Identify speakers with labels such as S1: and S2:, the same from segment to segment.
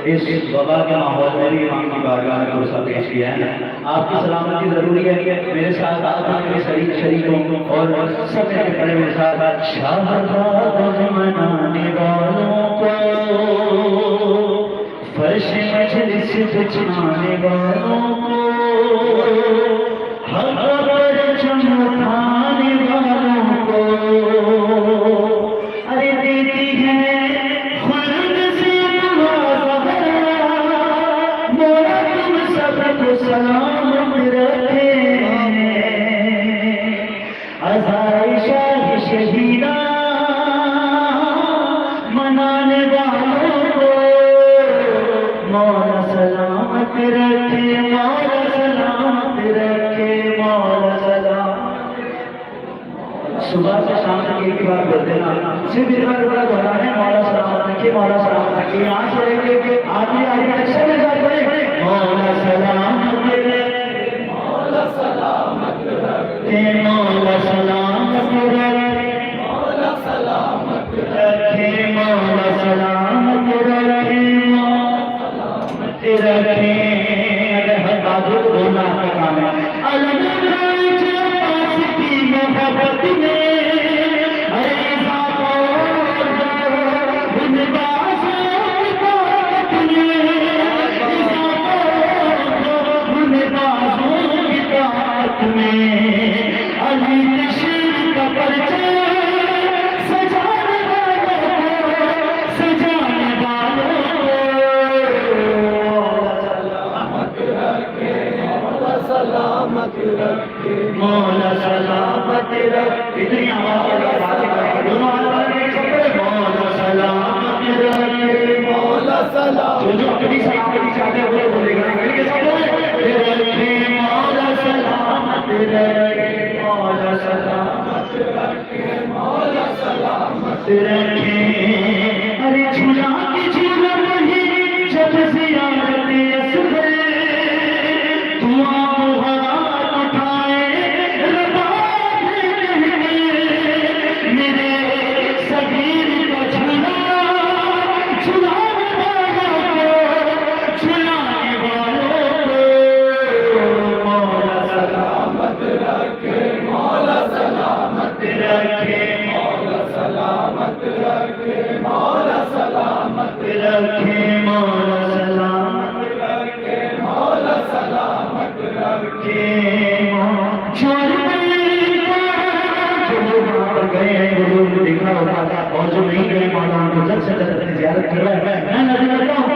S1: इस वबा के माहौल में भी इमाम की बारगाह में भरोसा पेश किया है। आपकी सलामती जरूरी है कि मेरे साथ आप मेरे शरीकों और सब बड़े मेरे साथ शाहबाद मनाने वालों को, फर्श मजलिस बिछाने वालों को, हक पर चमकाने वालों को, अरे देती है सलाम रखे अज़ाइशा शहीदा मनाने वालों को मौला सलामत रखे, मौला सलामत रखे, मौला सलामत। सुबह से शाम तक एक बार बोलते ना, सिर्फ एक बार दोहराना है, मौला सलामत रखे, मौला सलामत रखे। यहाँ से लेके आगे आगे अच्छे में बात करें, मौला सलामत रखे, मौला सलामत रखे, मौला सलामत रखे, मौला सलामत रखे, मौला सलामत रखे, मौला सलामत रखे। अगर हर बात को बोलना आपका काम है, मोहब्बत में मौला सलामत रखे, इतनी आवाज दोनों मौला सलामत रखे, मौला सलामत, जो अपनी सलामती चाहते हैं वो बोलेगा, रखे मौला सलामत रखे, मौला सलामत रखे, मौला सलामत रखे। अरे झूला की झूला नहीं जब ज़ियारत असग़र दुआ और जो नहीं गए मौला उनको जल्द से जल्द अपनी ज़ियारत कर रहा है। मैं नज़र करता हूँ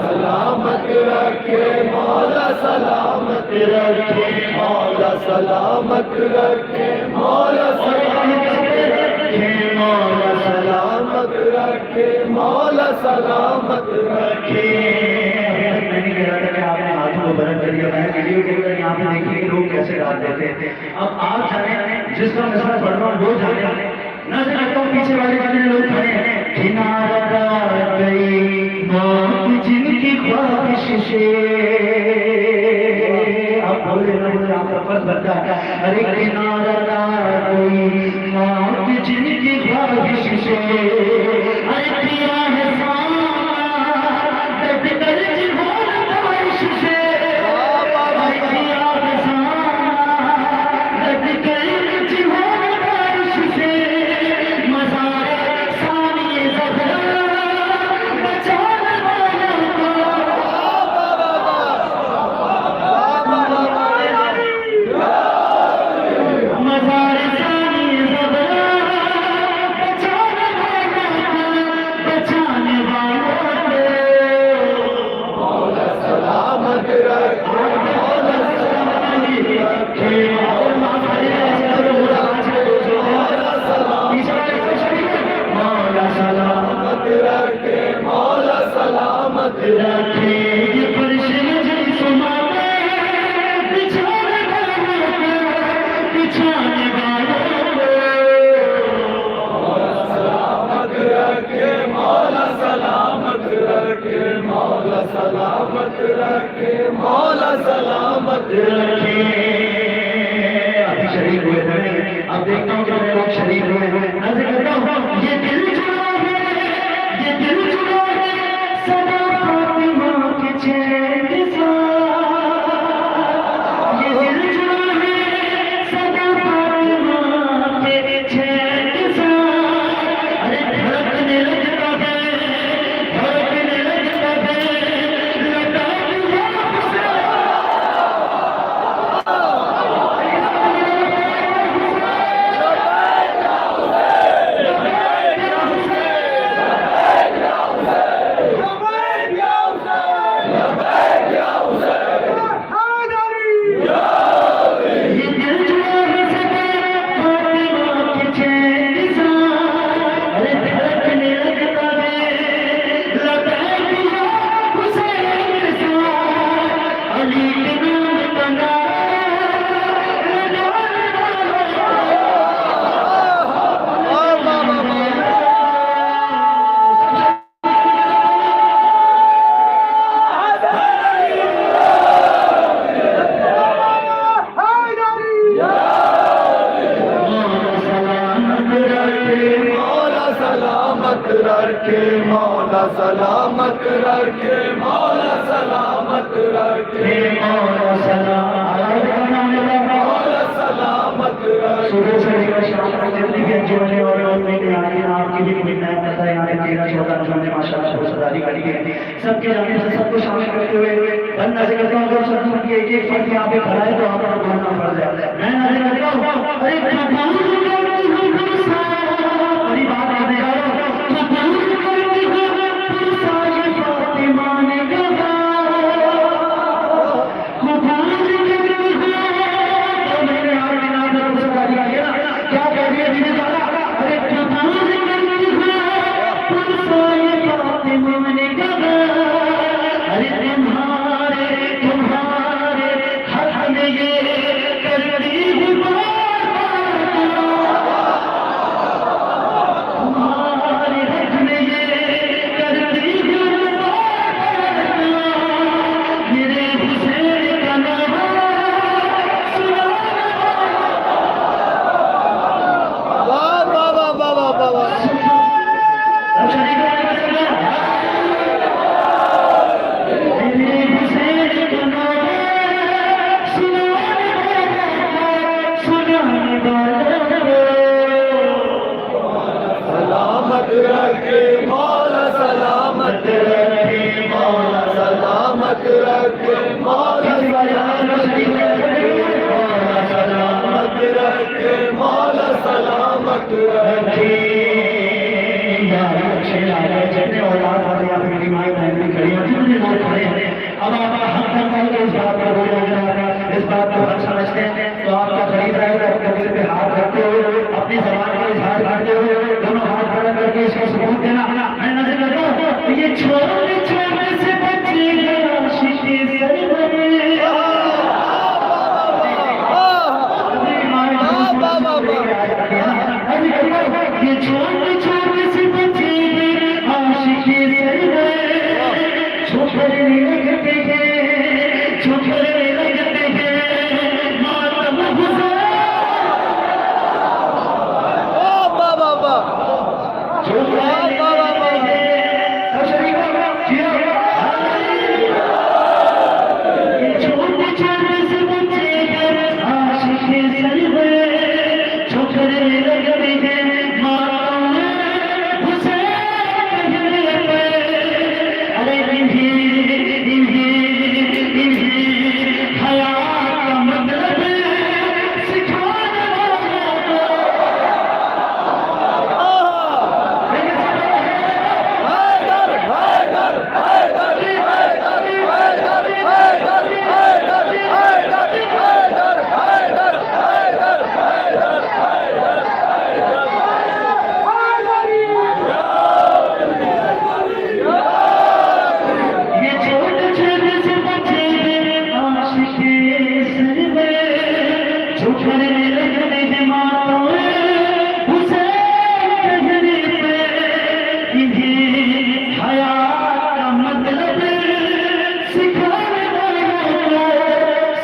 S1: सलामत रखे, मौला सलामत रखे, मौला सलामत रखे, मौला सलामत रखे, मौला सलामत रखे। मैंने कह रहा था कि आपने हाथों को बरन कर दिया, मैंने वीडियो के अंदर यहाँ पे देखिए कि लोग कैसे डाल देते थे। अब आप जाने जिसका मैं पढ़ रहा हूँ वो जाने, नजर रखता हूँ पीछे वाले जितने लोग खड़े हैं, किनारा गई मौत जिनकी ख्वाहिश से, आपका फर्ज बनता है, अरे किनारा कोई मौत जिनकी ख्वाहिश से, अरे पिया है मज़ार सानी अब देखता हूँ कितने लोग शरीक हुए हैं। अर्ज करता हूँ ये दिल चुरा है, ये दिल चुरा है सदा फातिमा के चेहरे के साथ, ये दिल चुरा है सदा फातिमा के चेहरे के साथ। अरे धड़कने लगता है, धड़कने लगता है, लगा दिया हुस्न।
S2: रखे मौला सलामत रखे मौला सलामत रखे
S1: मौला सलामत
S2: मौला सलामत रखे।
S1: सुबह से लेकर शाम तक जितनी भी अच्छी बने और मेरी आने आपकी भी कोई नया पता है यहाँ 13-14 जो हमने माशाल्लाह सदारी गाड़ी की सबके जाने से सबको शामिल करते हुए बंद नजर करता हूँ। अगर सब की एक फर्क यहाँ पे खड़ा है तो आप पर बोलना फर्ज है। मैं नजर करता हूँ अरे बड़ी बात याद है
S2: सलामत रखे मौला सलामत रखे मौला सलामत रखे मौला सलामत रखे मौला सलामत रखे।
S1: जितने औलाद वाले यहाँ पे मेरी माई बहन भी खड़ी हैं, जितने लोग खड़े हैं, अब आप हम करके इस बात को बोल रहे इस बात को हम समझते हैं तो आपका खरीद रहेगा अपने दिल पे हाथ रखते हुए अपनी जबान का इजहार करते हुए दोनों हाथ खड़ा करके इसको सबूत देना। मैं नजर करता हूँ ये छोटे छोटे से बच्चे आशिकी सरवरे ये छोटे छोटे से बच्चे आशिकी सरवरे छोकरे लगते हैं, छोकरे लगते हैं मातम हुसैन।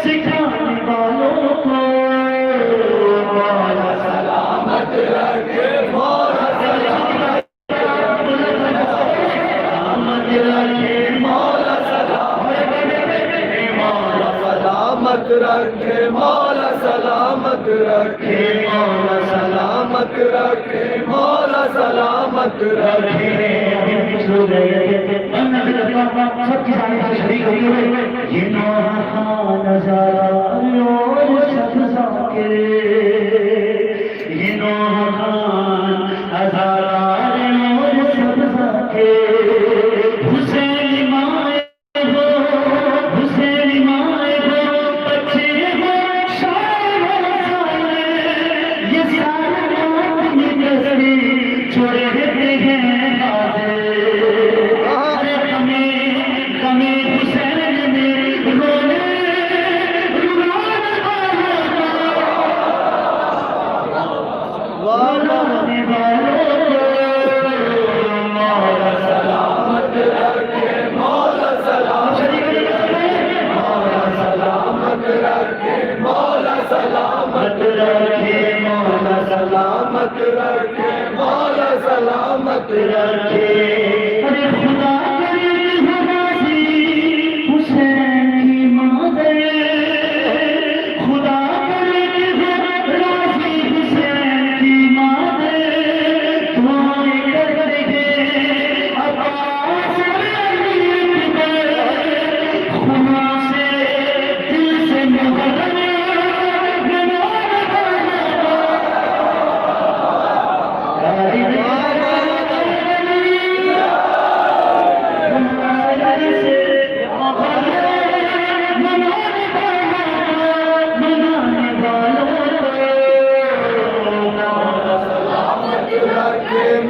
S1: सिखाने वालों को मौला सलामत
S2: सलामत रखे, मौला सलामत रखे, मौला सलामत रखे।
S1: सबकी सारी से शरीक होती हुए ये नौहा खां नजारा और सब जाके, ये नौहा खां नजारा और सब जाके, हुसैन माए हो, हुसैन माए हो, बच्चे हो शायर साले, ये सारे अपनी कसरी छोड़े देते हैं बाजे। अरे हमें हुसैन में रोने रुलाने वालों
S2: मौला सलामत रखे, मौला सलामत रखे, मौला सलामत रखे, मौला सलामत रखे, मौला सलामत रखे, मौला सलामत रखे।
S1: अरे खुदा करे हमारी हुसैन की मदद, खुदा करे राजी हुसैन की मदद, दुआएं करते हैं अब्बास अली पे, खुदा से दिल से मोहब्बत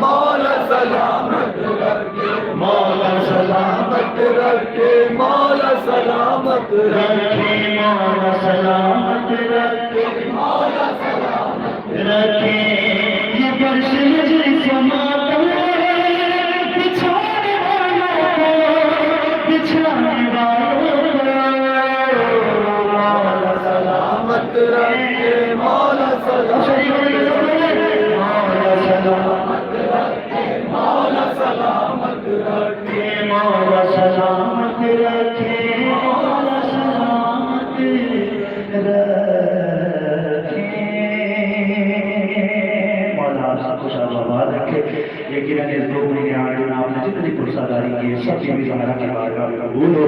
S2: मौला सलामत रखे, मौला सलामत रखे, मौला सलामत रखे,
S1: मौला सलामत रखे,
S2: मौला सलामत
S1: रखे। ये वर्ष मुझे समाता बिछाने वालों को, बिछाने वालों को,
S2: मौला सलामत रखे, मौला सलामत रखे,
S1: मौला सलामत
S2: रखे, मौला सलामत रखे,
S1: मौला सलामत रखे, मौला सलामत रखे। मौला आपको शाबाद रखे। यकीनन इस 2 महीने आगे में आपने जितनी पुरसादारी की है सब चीज़ हमारा की बारगाह में कबूल हो।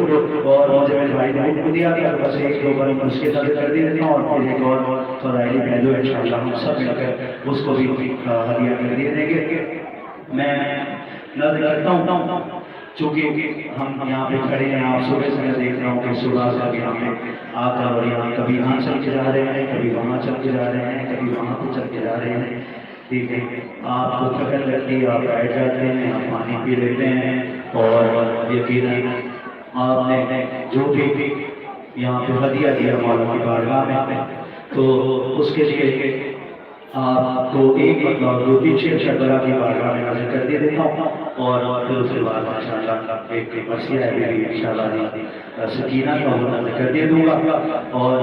S1: और मुझे मेरे भाई ने हुक्म दिया कि बस 1-2 बार उसके साथ कर दिए देता हूँ और फिर एक और फराइली पहलू है इंशाअल्लाह हम सब मिलकर उसको भी हदिया कर दिए देंगे। मैं नजर करता हूँ चूँकि हम यहाँ पे खड़े हैं, आप सुबह से मैं देख रहा हूँ कि सुबह से अब यहाँ पे आकर और यहाँ कभी यहाँ चल के जा रहे हैं, कभी वहाँ चल के जा रहे हैं, कभी वहाँ पे चल के जा रहे हैं। ठीक है, आपको थकन लगती है, आप बैठ जाते हैं, आप पानी पी लेते हैं और यकीनन आपने जो भी यहाँ पे हदिया दिया मौला की बारगाह में तो उसके लिए आपको एक मतलब जो पीछे शर्बरा की बारगाह में हाजिर कर दिया देता हूँ और फिर उसके बाद माशाअल्लाह एक मसीहा है भी इंशाअल्लाह सकीना का नजर कर दिया दूंगा। और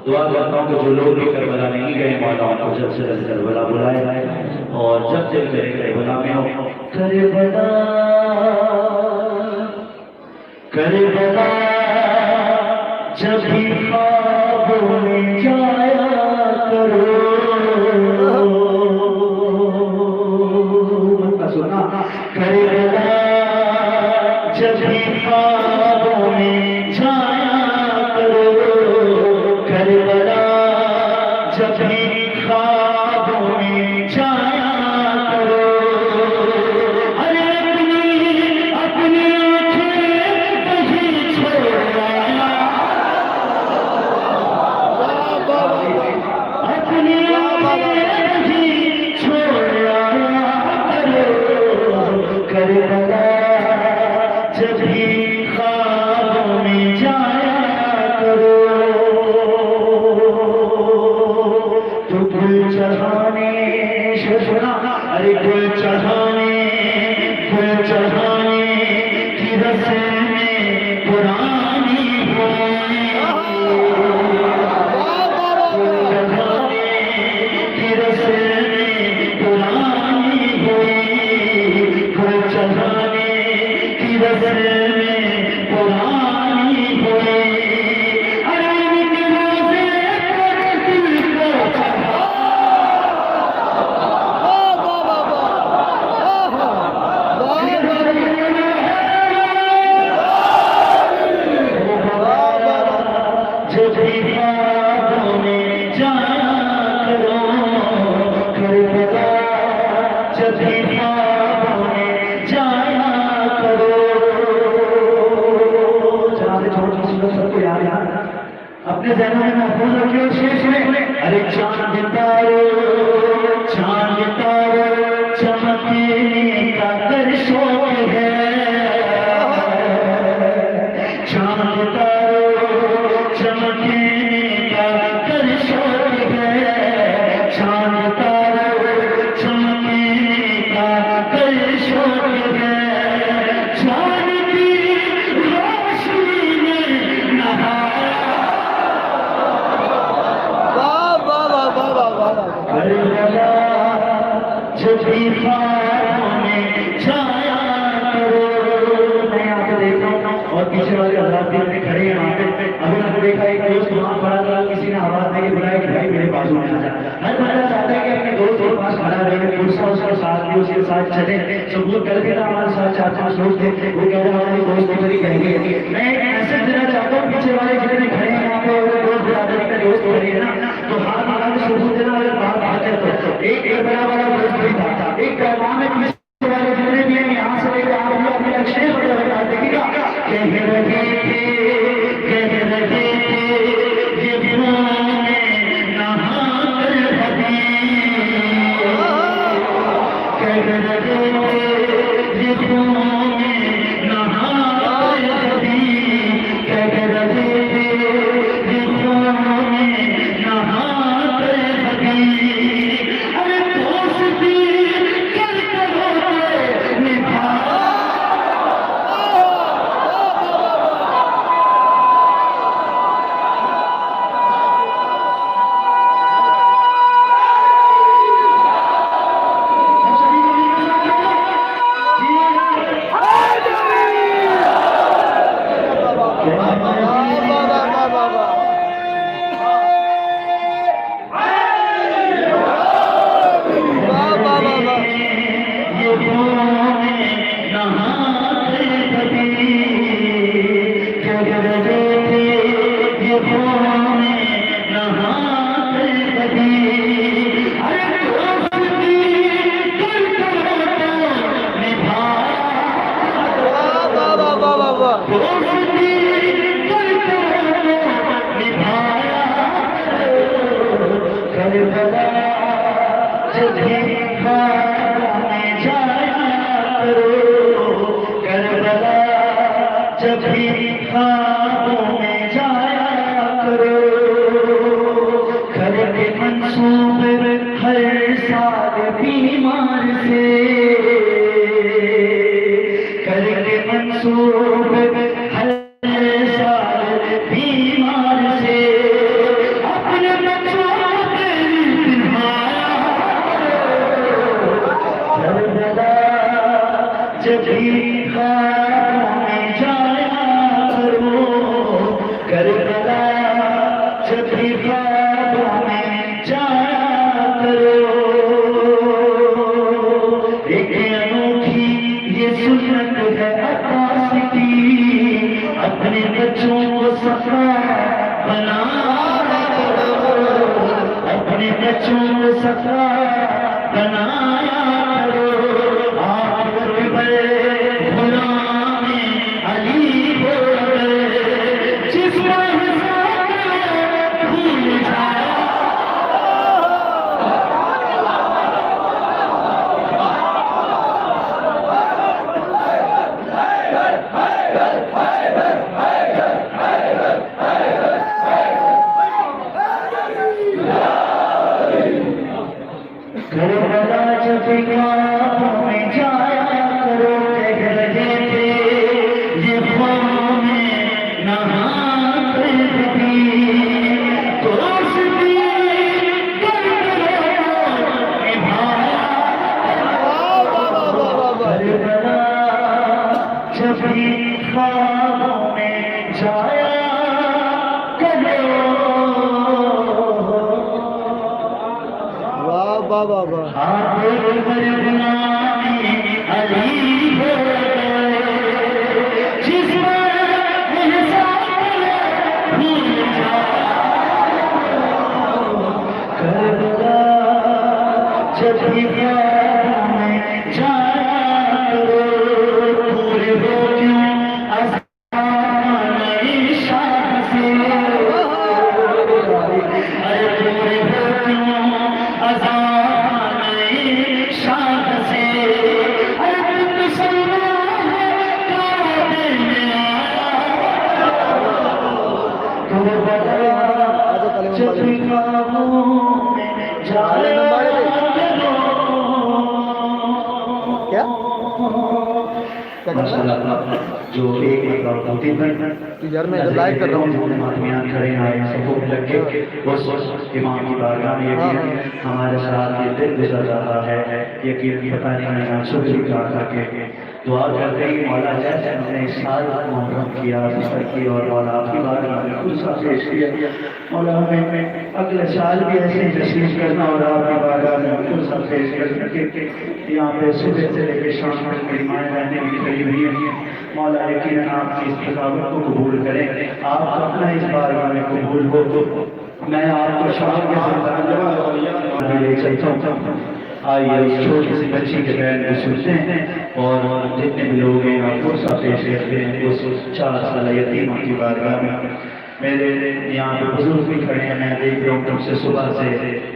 S1: दुआ करता हूँ कि जो लोग भी करबला नहीं गए मौला उनको जल्द से जल्द करबला बुलाए और जब जब मेरे करबला में हो करबला करबला जब भी ख्वाबों में जाया करो, सुना करबला जब भी ख्वाबों में जाया करो, करबला जब भी ख्वाबों में जाया करो। अरे अपनी आंखें कहीं छोड़ आया, अपनी आंखें कहीं छोड़ आया करो, करबला जब भी ख्वाबों में जाया करो। तो गुल चढ़ाने सुना, अरे गुल चढ़ाने की रस्में पुरानी हुई, गुल चढ़ाने की रस्में पुरानी हुई, गुल चढ़ाने की रस्में पुरानी हुई। अरे रोज़े पर दिल को अपने ज़हनों में महफूज रखिए और शेर सुने। अरे चांद तारे चमकने का कर शौक है, चांद तारे चमकने का कर शौक है, चांद तारे चमकने का कर शौक है, चांद की रोशनी में नहाया। करबला जब भी ख्वाबों में छाया करो। मैं यहाँ पे देख रहा हूँ और पीछे वाले हज़रात भी अपने खड़े हैं वहाँ पे। अभी मैंने देखा एक दोस्त वहाँ खड़ा था, किसी ने आवाज़ देके बुलाया कि भाई मेरे पास में आ जा। हर बंदा चाहता है कि अपने दोस्त के पास खड़ा रहे, दूसरा उसका साथ भी उसके साथ चले। सबूत कर देना हमारे साथ 4-5 लोग थे, वो कह रहा हमारे दोस्त की मेरी कहेंगे। मैं एक मैसेज देना चाहता हूँ पीछे वाले जितने खड़े हैं यहाँ पे, अगर दोस्त बिरादरी का दोस्त खड़े हैं ना तो हाथ मिला के सबूत देना। अगर बात आते तो एक बड़ा वाला दोस्त भी था, एक पैगाम में पीछे वाले जितने भी हैं यहाँ से लेकर आप लोग अपने अक्षय बड़े बड़े देखिएगा। कह रहे थे ये दिनों में नहा कर हबीब, कह रहे थे ये दिनों में नहा कर हबीब, कह रहे थे ये दिनों में नहा कर हबीब। अरे दोस्ती कर करो निभा। जब भी ख्वाबों में जाया करो, घर के मंसूब हर साल बीमार से, घर के मंसूब हर साल बीमार से, अपने बच्चों के दिलवाया। करबला जब भी ख्वाबों में जाया करो, करबला जब भी ख्वाबों में जाया करो। एक अनोखी ये सुन्नत है अब्बास की, अपने बच्चों को सफा बनाया करो, अपने बच्चों को सफा बनाया करो। आप बड़े गुलाम अली हो गए, जिस पर भूल जाया। करबला जब ख्वाबों में जाया करो, कह रहे थे ये ख्वाबों में नहा कर हबीब, दोस्ती कर करो निभाया। करबला जब भी ख्वाबों में जाया करो।
S2: वाह वाह वाह।
S1: आप गुलामी अली हो गए, जिस पर इंसान भूल जाया। करबला जब भी ख्वाबों में जाया करो, पूरे हो क्यों आसमान शाह से, ख्वाबों में जाए
S2: क्या क्या कर रहा है?
S1: जो एक मतलब 2-3 मिनट
S2: यार मैं इधर लाइव कर रहा हूँ।
S1: यहाँ खड़े आए सबको लग के उस इमाम की बारगाह में यकीन हमारे साथ ये दिल गुजर रहा है, यकीन पता नहीं यहाँ शुक्र कहा करके दुआ करते ही मौला जैसे हमने इस साल मुहर्रम किया सफर की और मौला आपकी बारगाह में खुद सा पेश किया, मौला हमें अगले साल भी ऐसे ही तस्लीम करना और आपकी बारगाह में खुद सा पेश करके यहाँ पे सुबह से लेकर शाम तक मेरी माएँ बहनें भी खड़ी हुई हैं, मौला यकीन आपकी इस तकावत को कबूल करें, आप अपना इस बारगाह में कबूल हो। मैं आपको शाम के समय ले चलता हूँ। आइए उस छोटी सी बच्ची के बैन को सुनते हैं और जितने भी लोग हैं आपको सा पेश करते हैं उस 4 साल यतीम की बारगाह में। मेरे यहाँ पे बुजुर्ग भी खड़े हैं, मैं देख रहा हूँ कब से सुबह से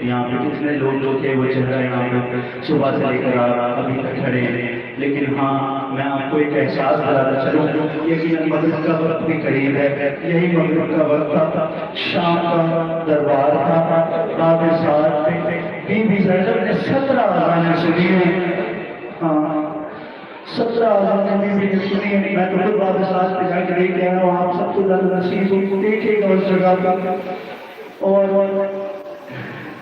S1: यहाँ पे कितने लोग जो थे वो चल रहे हैं यहाँ पे सुबह से लेकर अभी तक खड़े हैं। लेकिन हाँ, मैं आपको एक एहसास दिलाना चलूँ, यकीन मगरिब का वक्त भी करीब है, यही मगरिब का वक्त था, शाम का दरबार था, आपके साथ बीबी ज़ैनब ने 17 अज़ानें सुनी हैं। हाँ, 17 अज़ानें बीबी ने सुनी हैं। मैं तो खुद बाबा साहब के जाकर लेके आया हूँ, आप सबको नसीब को देखिएगा उस जगह का। और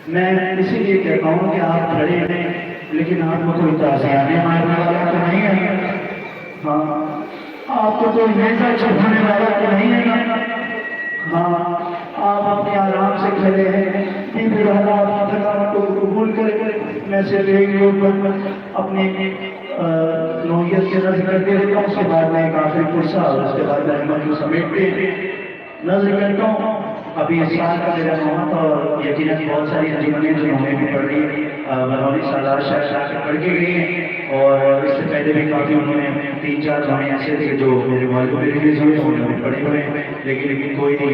S1: मैं इसीलिए कहता हूँ कि आप खड़े हैं लेकिन आपको कोई ताज़ियाने मारने वाला तो नहीं है, हाँ, आपको कोई नेज़ा चढ़ाने वाला तो नहीं है, हाँ, आप अपने आराम से खड़े हैं। बीबी रहना आपकी थकावट को कबूल करें। मैं सिर्फ एक लोग अपनी नौयत के नजर करके देता हूँ, उसके बाद मैं एक आखिरी पुरसा और उसके बाद रहमत को समेट के नजर करता हूँ। अभी इस साल का मेरा नौमा था और यकीनन बहुत सारी अंजुमनें जो हमें भी पढ़ रही बरौनी सालार शायद पढ़ के गई हैं और इससे पहले भी काफ़ी उन्होंने 3-4 गाने ऐसे थे जो मेरे मोबाइल को रिलीज हुए उन्होंने पढ़े हुए हैं, लेकिन कोई नहीं